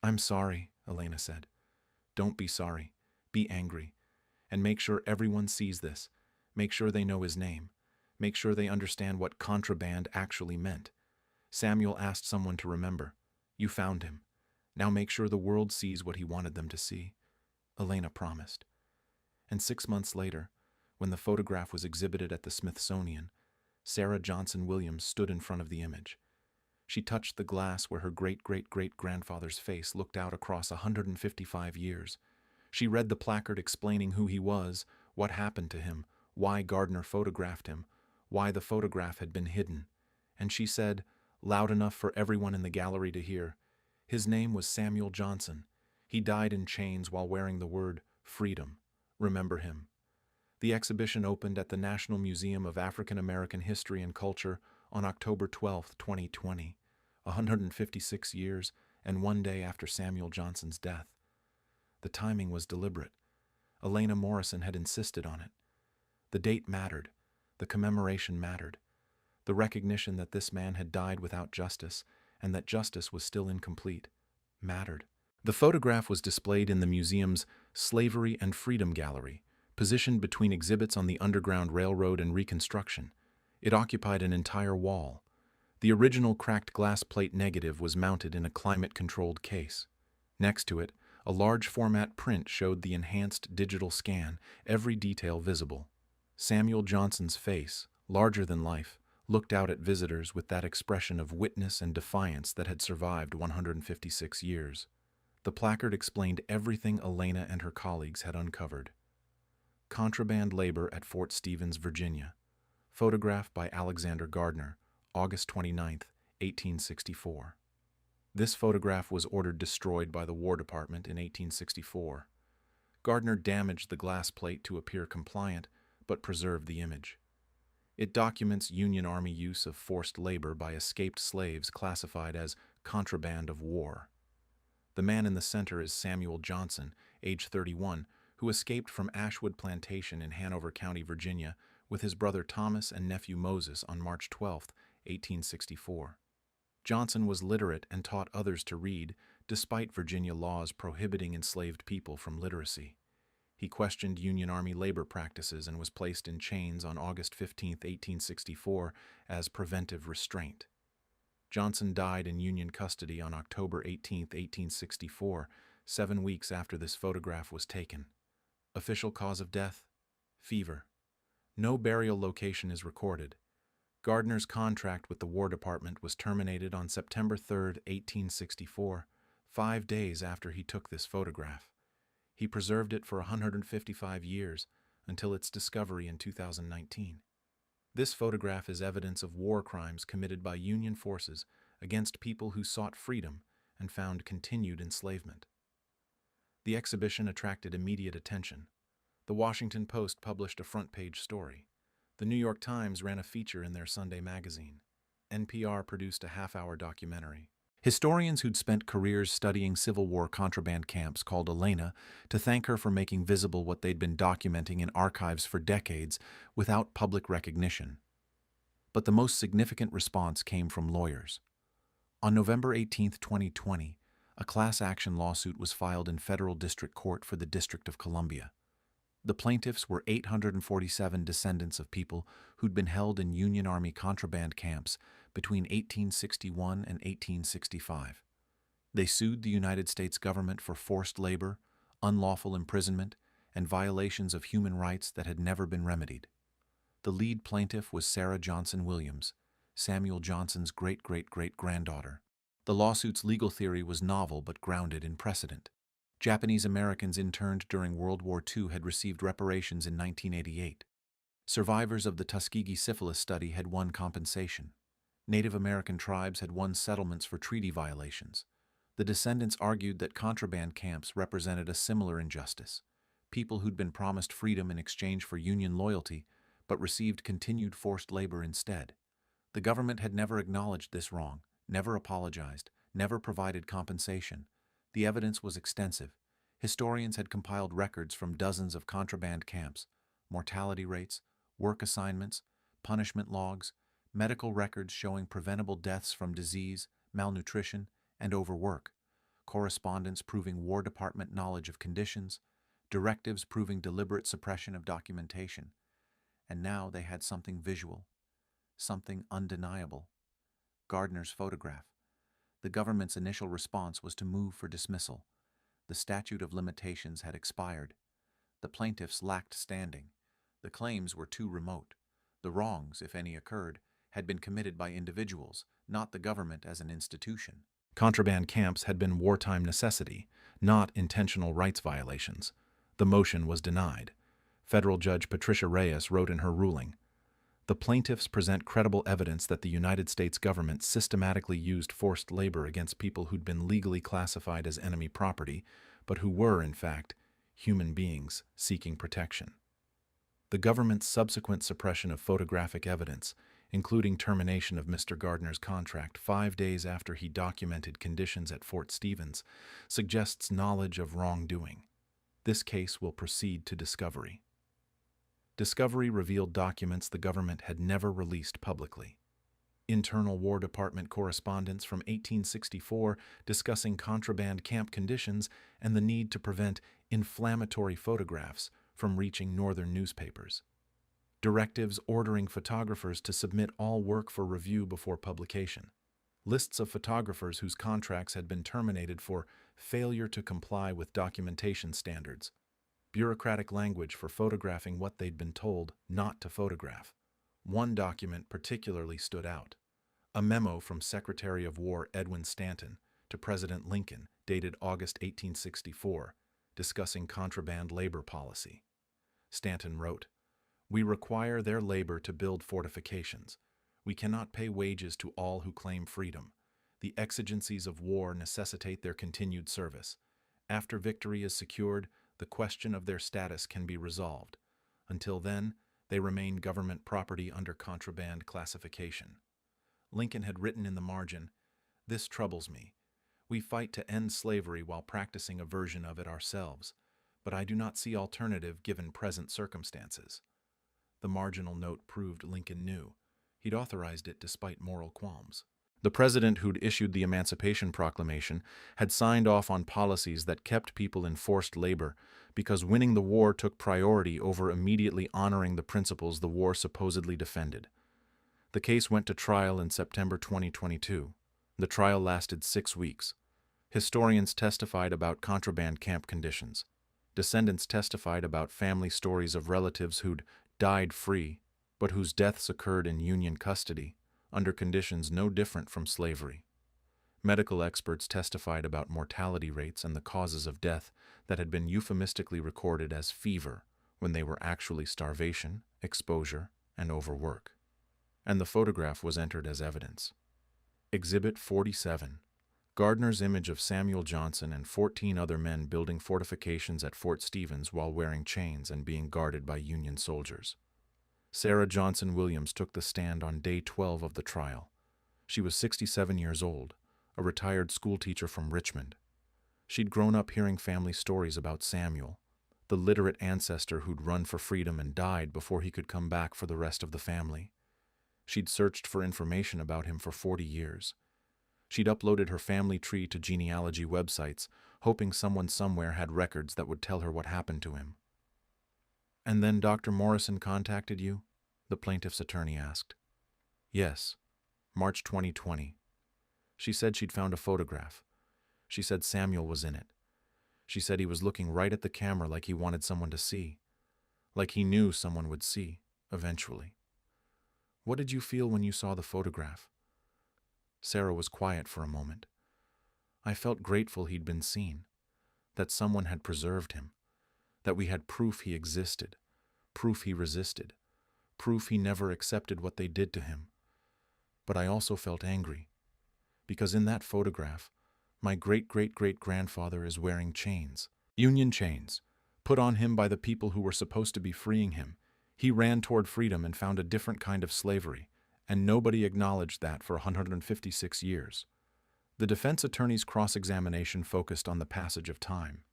I'm sorry, Elena said. Don't be sorry. Be angry. And make sure everyone sees this. Make sure they know his name. Make sure they understand what contraband actually meant. Samuel asked someone to remember. You found him. Now make sure the world sees what he wanted them to see. Elena promised. And 6 months later, when the photograph was exhibited at the Smithsonian, Sarah Johnson Williams stood in front of the image. She touched the glass where her great-great-great-grandfather's face looked out across 155 years. She read the placard explaining who he was, what happened to him, why Gardner photographed him, why the photograph had been hidden. And she said, loud enough for everyone in the gallery to hear, his name was Samuel Johnson. He died in chains while wearing the word freedom. Remember him. The exhibition opened at the National Museum of African American History and Culture on October 12, 2020, 156 years and 1 day after Samuel Johnson's death. The timing was deliberate. Elena Morrison had insisted on it. The date mattered. The commemoration mattered. The recognition that this man had died without justice and that justice was still incomplete mattered. The photograph was displayed in the museum's Slavery and Freedom Gallery, positioned between exhibits on the Underground Railroad and Reconstruction. It occupied an entire wall. The original cracked glass plate negative was mounted in a climate-controlled case. Next to it, a large-format print showed the enhanced digital scan, every detail visible. Samuel Johnson's face, larger than life, looked out at visitors with that expression of witness and defiance that had survived 156 years. The placard explained everything Elena and her colleagues had uncovered. Contraband labor at Fort Stevens, Virginia. Photograph by Alexander Gardner, August 29, 1864. This photograph was ordered destroyed by the War Department in 1864. Gardner damaged the glass plate to appear compliant, but preserved the image. It documents Union Army use of forced labor by escaped slaves classified as contraband of war. The man in the center is Samuel Johnson, age 31, who escaped from Ashwood Plantation in Hanover County, Virginia, with his brother Thomas and nephew Moses on March 12, 1864. Johnson was literate and taught others to read, despite Virginia laws prohibiting enslaved people from literacy. He questioned Union Army labor practices and was placed in chains on August 15, 1864, as preventive restraint. Johnson died in Union custody on October 18, 1864, 7 weeks after this photograph was taken. Official cause of death? Fever. No burial location is recorded. Gardner's contract with the War Department was terminated on September 3, 1864, 5 days after he took this photograph. He preserved it for 155 years until its discovery in 2019. This photograph is evidence of war crimes committed by Union forces against people who sought freedom and found continued enslavement. The exhibition attracted immediate attention. The Washington Post published a front-page story. The New York Times ran a feature in their Sunday magazine. NPR produced a half-hour documentary. Historians who'd spent careers studying Civil War contraband camps called Elena to thank her for making visible what they'd been documenting in archives for decades without public recognition. But the most significant response came from lawyers. On November 18, 2020, a class action lawsuit was filed in federal district court for the District of Columbia. The plaintiffs were 847 descendants of people who'd been held in Union Army contraband camps between 1861 and 1865. They sued the United States government for forced labor, unlawful imprisonment, and violations of human rights that had never been remedied. The lead plaintiff was Sarah Johnson Williams, Samuel Johnson's great-great-great-granddaughter. The lawsuit's legal theory was novel but grounded in precedent. Japanese Americans interned during World War II had received reparations in 1988. Survivors of the Tuskegee syphilis study had won compensation. Native American tribes had won settlements for treaty violations. The descendants argued that contraband camps represented a similar injustice. People who'd been promised freedom in exchange for Union loyalty, but received continued forced labor instead. The government had never acknowledged this wrong, never apologized, never provided compensation. The evidence was extensive. Historians had compiled records from dozens of contraband camps, mortality rates, work assignments, punishment logs, medical records showing preventable deaths from disease, malnutrition, and overwork, correspondence proving War Department knowledge of conditions, directives proving deliberate suppression of documentation. And now they had something visual, something undeniable. Gardner's photograph. The government's initial response was to move for dismissal. The statute of limitations had expired. The plaintiffs lacked standing. The claims were too remote. The wrongs, if any occurred, had been committed by individuals, not the government as an institution. Contraband camps had been wartime necessity, not intentional rights violations. The motion was denied. Federal Judge Patricia Reyes wrote in her ruling, "The plaintiffs present credible evidence that the United States government systematically used forced labor against people who'd been legally classified as enemy property, but who were, in fact, human beings seeking protection." The government's subsequent suppression of photographic evidence, including termination of Mr. Gardner's contract 5 days after he documented conditions at Fort Stevens, suggests knowledge of wrongdoing. This case will proceed to discovery. Discovery revealed documents the government had never released publicly. Internal War Department correspondence from 1864 discussing contraband camp conditions and the need to prevent inflammatory photographs from reaching northern newspapers. Directives ordering photographers to submit all work for review before publication. Lists of photographers whose contracts had been terminated for failure to comply with documentation standards. Bureaucratic language for photographing what they'd been told not to photograph. One document particularly stood out. A memo from Secretary of War Edwin Stanton to President Lincoln, dated August 1864, discussing contraband labor policy. Stanton wrote, "We require their labor to build fortifications. We cannot pay wages to all who claim freedom. The exigencies of war necessitate their continued service. After victory is secured, the question of their status can be resolved. Until then, they remain government property under contraband classification." Lincoln had written in the margin, "This troubles me. We fight to end slavery while practicing a version of it ourselves, but I do not see alternative given present circumstances." The marginal note proved Lincoln knew. He'd authorized it despite moral qualms. The president who'd issued the Emancipation Proclamation had signed off on policies that kept people in forced labor because winning the war took priority over immediately honoring the principles the war supposedly defended. The case went to trial in September 2022. The trial lasted 6 weeks. Historians testified about contraband camp conditions. Descendants testified about family stories of relatives who'd died free, but whose deaths occurred in Union custody, under conditions no different from slavery. Medical experts testified about mortality rates and the causes of death that had been euphemistically recorded as fever when they were actually starvation, exposure, and overwork. And the photograph was entered as evidence. Exhibit 47. Gardner's image of Samuel Johnson and 14 other men building fortifications at Fort Stevens while wearing chains and being guarded by Union soldiers. Sarah Johnson Williams took the stand on day 12 of the trial. She was 67 years old, a retired schoolteacher from Richmond. She'd grown up hearing family stories about Samuel, the literate ancestor who'd run for freedom and died before he could come back for the rest of the family. She'd searched for information about him for 40 years. She'd uploaded her family tree to genealogy websites, hoping someone somewhere had records that would tell her what happened to him. "And then Dr. Morrison contacted you?" the plaintiff's attorney asked. "Yes, March 2020. She said she'd found a photograph. She said Samuel was in it. She said he was looking right at the camera like he wanted someone to see, like he knew someone would see, eventually." "What did you feel when you saw the photograph?" Sarah was quiet for a moment. "I felt grateful he'd been seen, that someone had preserved him, that we had proof he existed, proof he resisted, proof he never accepted what they did to him. But I also felt angry, because in that photograph, my great-great-great-grandfather is wearing chains, Union chains, put on him by the people who were supposed to be freeing him. He ran toward freedom and found a different kind of slavery, and nobody acknowledged that for 156 years. The defense attorney's cross-examination focused on the passage of time.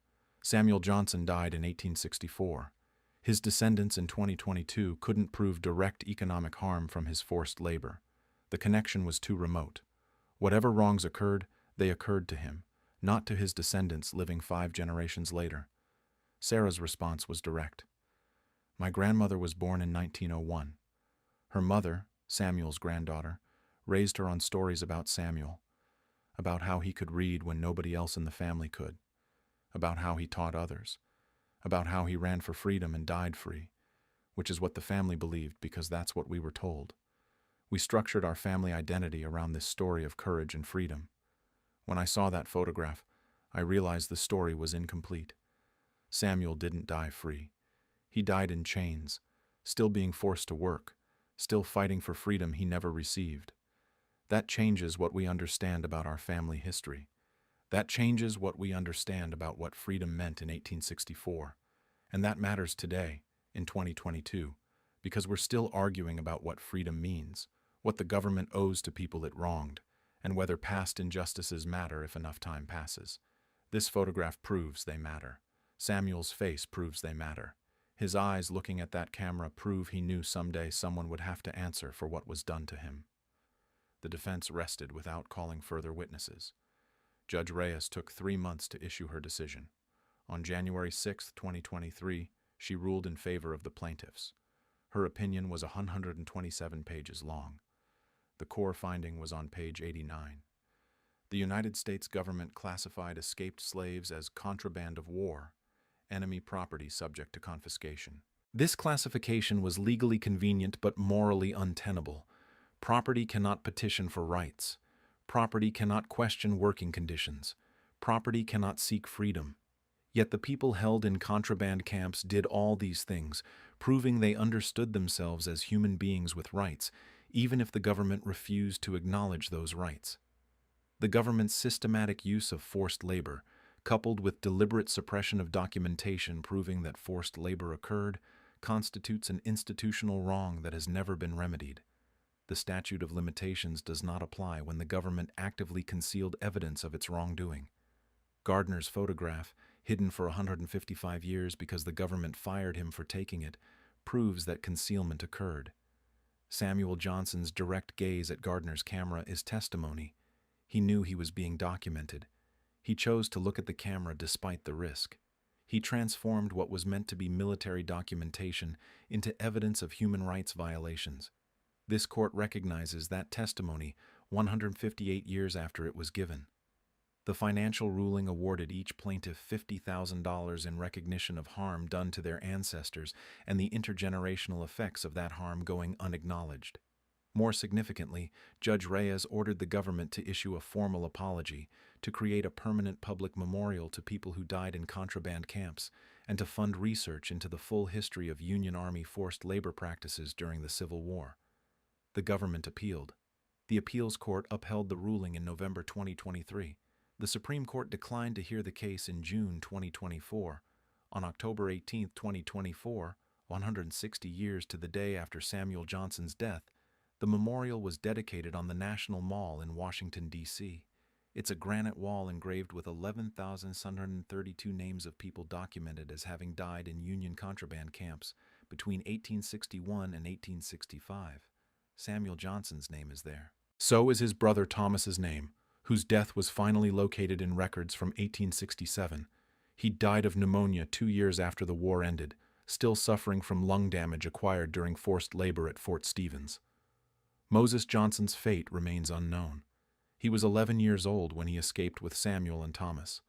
Samuel Johnson died in 1864. His descendants in 2022 couldn't prove direct economic harm from his forced labor. The connection was too remote. Whatever wrongs occurred, they occurred to him, not to his descendants living 5 generations later. Sarah's response was direct. "My grandmother was born in 1901. Her mother, Samuel's granddaughter, raised her on stories about Samuel, about how he could read when nobody else in the family could, about how he taught others, about how he ran for freedom and died free, which is what the family believed because that's what we were told. We structured our family identity around this story of courage and freedom. When I saw that photograph, I realized the story was incomplete. Samuel didn't die free. He died in chains, still being forced to work, still fighting for freedom he never received. That changes what we understand about our family history. That changes what we understand about what freedom meant in 1864. And that matters today, in 2022, because we're still arguing about what freedom means, what the government owes to people it wronged, and whether past injustices matter if enough time passes. This photograph proves they matter. Samuel's face proves they matter. His eyes looking at that camera prove he knew someday someone would have to answer for what was done to him." The defense rested without calling further witnesses. Judge Reyes took 3 months to issue her decision. On January 6, 2023, she ruled in favor of the plaintiffs. Her opinion was 127 pages long. The core finding was on page 89. The United States government classified escaped slaves as contraband of war, enemy property subject to confiscation. This classification was legally convenient but morally untenable. Property cannot petition for rights. Property cannot question working conditions. Property cannot seek freedom. Yet the people held in contraband camps did all these things, proving they understood themselves as human beings with rights, even if the government refused to acknowledge those rights. The government's systematic use of forced labor, coupled with deliberate suppression of documentation proving that forced labor occurred, constitutes an institutional wrong that has never been remedied. The statute of limitations does not apply when the government actively concealed evidence of its wrongdoing. Gardner's photograph, hidden for 155 years because the government fired him for taking it, proves that concealment occurred. Samuel Johnson's direct gaze at Gardner's camera is testimony. He knew he was being documented. He chose to look at the camera despite the risk. He transformed what was meant to be military documentation into evidence of human rights violations. This court recognizes that testimony 158 years after it was given. The financial ruling awarded each plaintiff $50,000 in recognition of harm done to their ancestors and the intergenerational effects of that harm going unacknowledged. More significantly, Judge Reyes ordered the government to issue a formal apology, to create a permanent public memorial to people who died in contraband camps, and to fund research into the full history of Union Army forced labor practices during the Civil War. The government appealed. The appeals court upheld the ruling in November 2023. The Supreme Court declined to hear the case in June 2024. On October 18, 2024, 160 years to the day after Samuel Johnson's death, the memorial was dedicated on the National Mall in Washington, D.C. It's a granite wall engraved with 11,632 names of people documented as having died in Union contraband camps between 1861 and 1865. Samuel Johnson's name is there. So is his brother Thomas's name, whose death was finally located in records from 1867. He died of pneumonia 2 years after the war ended, still suffering from lung damage acquired during forced labor at Fort Stevens. Moses Johnson's fate remains unknown. He was 11 years old when he escaped with Samuel and Thomas.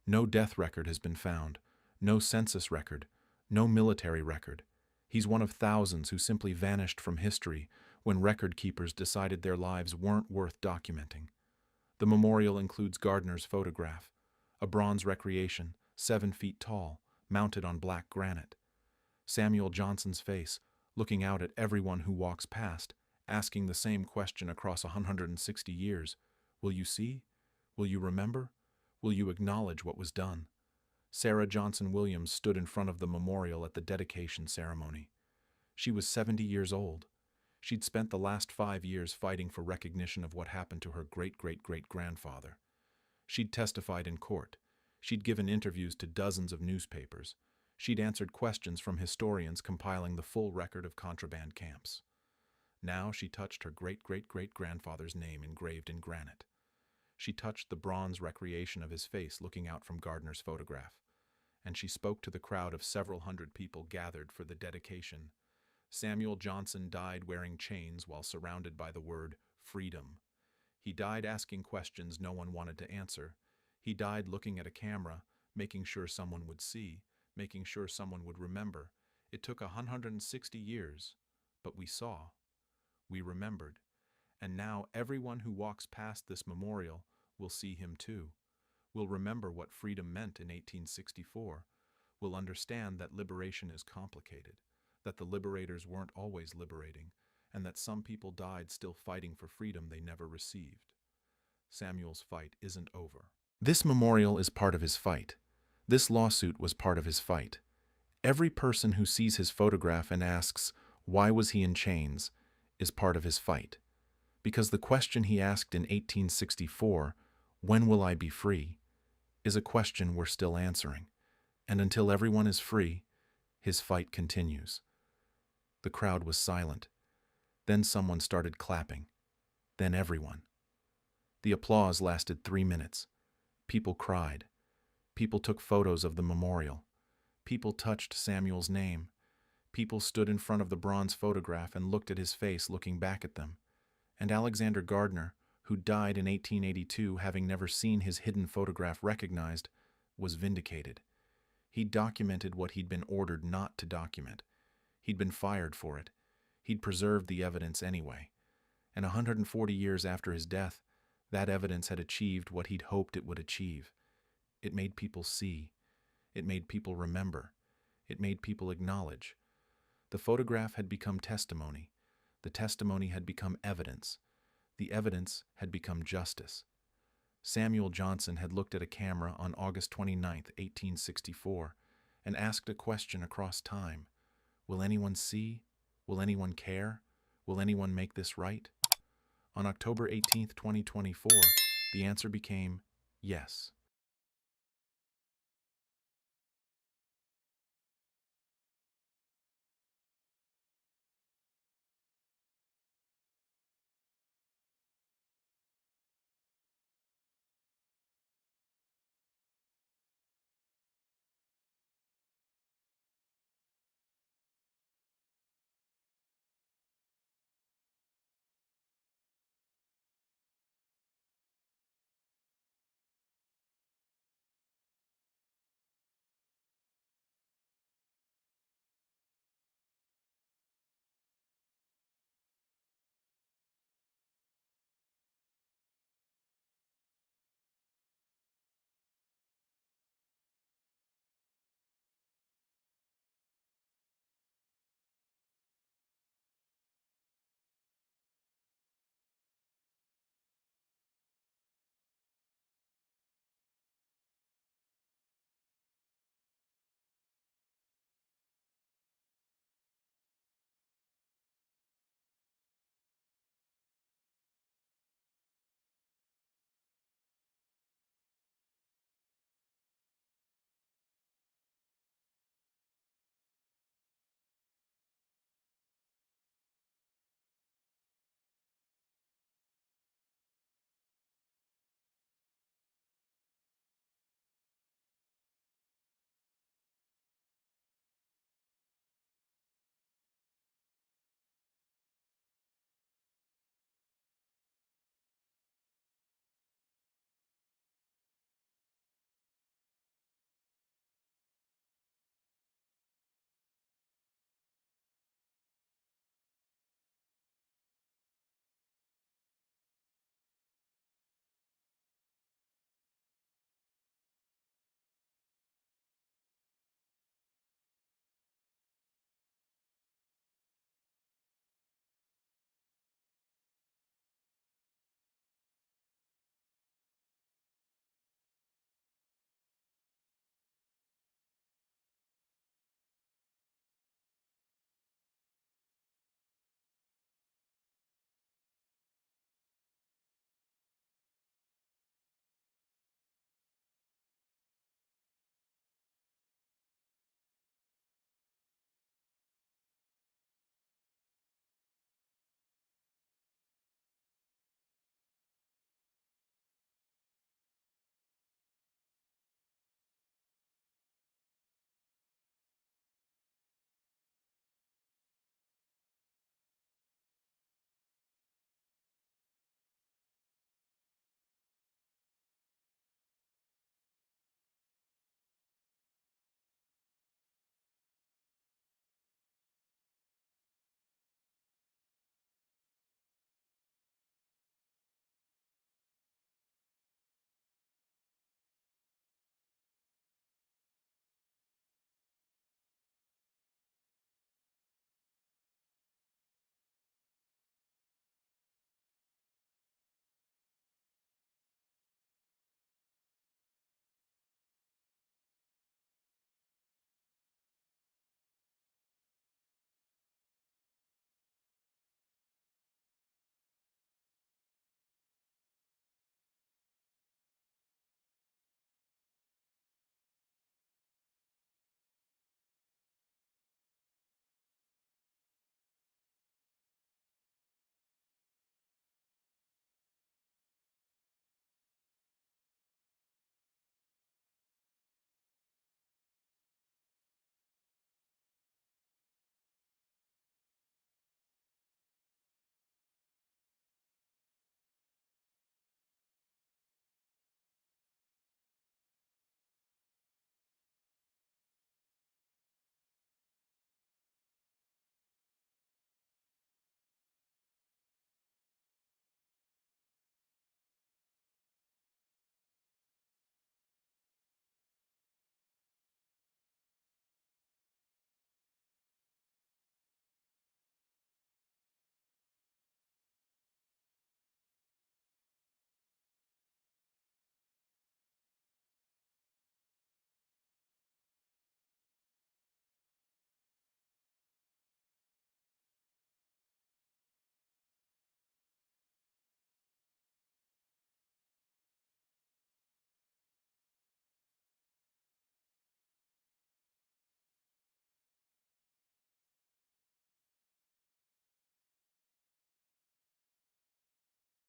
No death record has been found, no census record, no military record. He's one of thousands who simply vanished from history when record keepers decided their lives weren't worth documenting. The memorial includes Gardner's photograph, a bronze recreation, 7 feet tall, mounted on black granite. Samuel Johnson's face, looking out at everyone who walks past, asking the same question across 160 years. Will you see? Will you remember? Will you acknowledge what was done? Sarah Johnson Williams stood in front of the memorial at the dedication ceremony. She was 70 years old. She'd spent the last 5 years fighting for recognition of what happened to her great-great-great-grandfather. She'd testified in court. She'd given interviews to dozens of newspapers. She'd answered questions from historians compiling the full record of contraband camps. Now she touched her great-great-great-grandfather's name engraved in granite. She touched the bronze recreation of his face looking out from Gardner's photograph. And she spoke to the crowd of several hundred people gathered for the dedication. Samuel Johnson died wearing chains while surrounded by the word freedom. He died asking questions no one wanted to answer. He died looking at a camera, making sure someone would see, making sure someone would remember. It took 160 years, but we saw. We remembered. And now everyone who walks past this memorial will see him too. Will remember what freedom meant in 1864. Will understand that liberation is complicated, that the liberators weren't always liberating, and that some people died still fighting for freedom they never received. Samuel's fight isn't over. This memorial is part of his fight. This lawsuit was part of his fight. Every person who sees his photograph and asks, "Why was he in chains?" is part of his fight. Because the question he asked in 1864, "When will I be free?" is a question we're still answering. And until everyone is free, his fight continues. The crowd was silent. Then someone started clapping. Then everyone. The applause lasted 3 minutes. People cried. People took photos of the memorial. People touched Samuel's name. People stood in front of the bronze photograph and looked at his face looking back at them. And Alexander Gardner, who died in 1882 having never seen his hidden photograph recognized, was vindicated. He documented what he'd been ordered not to document. He'd been fired for it. He'd preserved the evidence anyway. And 140 years after his death, that evidence had achieved what he'd hoped it would achieve. It made people see. It made people remember. It made people acknowledge. The photograph had become testimony. The testimony had become evidence. The evidence had become justice. Samuel Johnson had looked at a camera on August 29, 1864, and asked a question across time. Will anyone see? Will anyone care? Will anyone make this right? On October 18, 2024, the answer became yes.